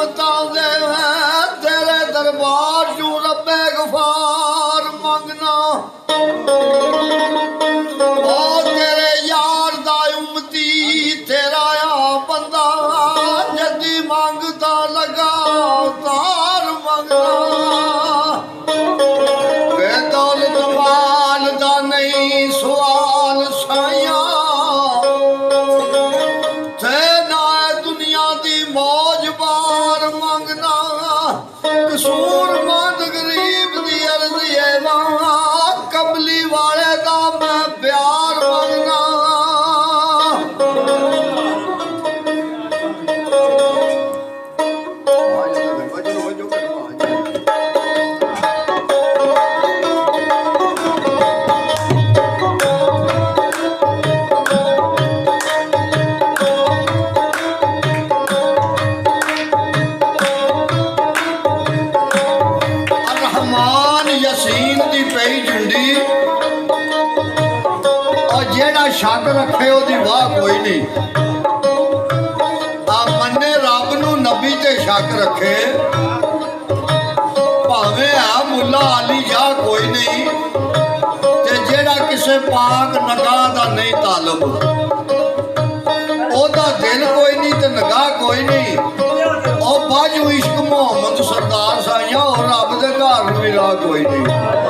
नियामतां दे तेरे दरबार चू रब्बे गफार मंगना ओ तेरे यार दा उम्मती तेरा आ बंदा जदी मंगदा लगा तार मंगना बेदौलत माल दा नहीं सवाल साइया कसूरमंद गरीब दी अर्ज़ है कबली वाले दा मैं प्यार मंगना शक रखे ओदी वाह कोई नहीं मन्ने रब नू नबी ते शक रखे भावे आ मुला आली जा कोई नहीं ते जेड़ा किसे पाक नगाह दा नहीं तालब ओदा दिल कोई नहीं ते नगाह कोई नहीं ओ बाजू इश्क मोहम्मद सरदार साइया और रब दे घर नू भी राह कोई नहीं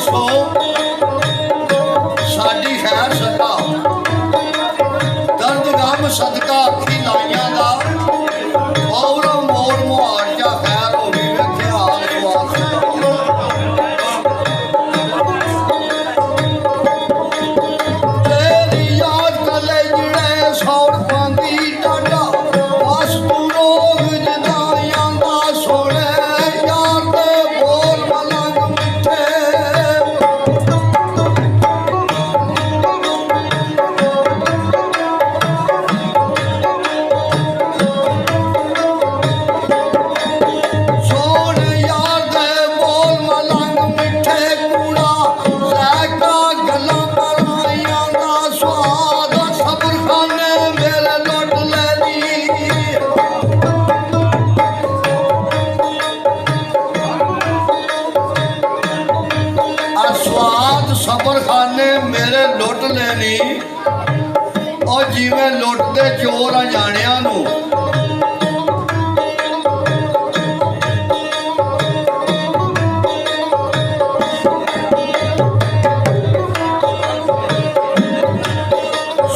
ਸੋ ਸਾਡੀ ਖੈਰ ਸਦਾ ਦਰਦ ਗਮ ਸਦਕਾ ਅੱਖੀ ਲਾਈਆਂ ਦਾ ਔਰ ਮੋੜ ਮੁਹਾਰ ਖੈਰ ਹੋ ਗਈ ਵੇਖਿਆ ਹਾਲ ਤੇਰੀ ਯਾਦ ਕਲੇ ਜਿਹੜੇ ਸੌੜ ਪਾਂਦੀ ਟਾਡਾ ਬਸ ਤੂੰ ਰੋਗ ਜਦਾਈਆਂ ਦਾ ਸੋਹਣੇ ਯਾਰ ਦੇ ਬੋਲ ਮਲੰਗ ਮਿੱਠੇ ਸੋਹਣੇ ਯਾਰ ਦੇ ਬੋਲ ਮਲੰਗ ਮਿੱਠੇ ਕੂੜਾ ਲੈ ਕਾ ਗੱਲਾਂ ਪਰਾਈਆਂ ਦਾ ਸਵਾਦ ਸਬਰ ਖਾਨੇ ਮੇਰੇ ਲੁੱਟ ਲੈਣੀ ਆ ਸਵਾਦ ਸਬਰ ਖਾਨੇ ਮੇਰੇ ਲੁੱਟ ਲੈਣੀ ਉਹ ਜਿਵੇਂ ਲੁੱਟਦੇ ਚੋਰ ਅਜਾਣਿਆਂ ਨੂੰ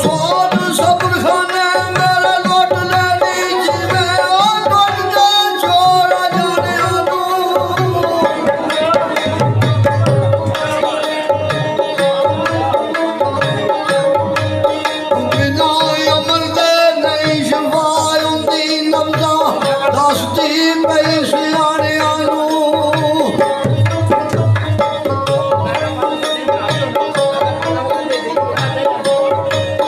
ਸਵਾਦ ਸਬਰ ਖਾਨੇ ਮੇਰੇ ਲੁੱਟ ਲੈਣੀ ਜਿਵੇਂ ਉਹ ਲੁੱਟਦੇ ਚੋਰ ਅਜਾਣਿਆਂ ਨੂੰ ਬਿਨਾਂ ਅਮਰ ਦੇ ਨਹੀਂ ਸ਼ਫਾ ਹੁੰਦੀ ਨਬਜ਼ਾਂ ਦੱਸਦੀ ਪਈ ਸਿਆਣਿਆਂ ਨੂੰ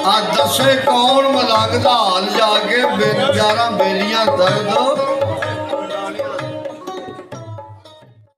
ਆ ਦੱਸੇ ਕੌਣ ਮਲੰਗ ਦਾ ਹਾਲ ਜਾ ਕੇ ਬੇਚਾਰਾ ਬੇਲੀਆਂ ਦਰਦ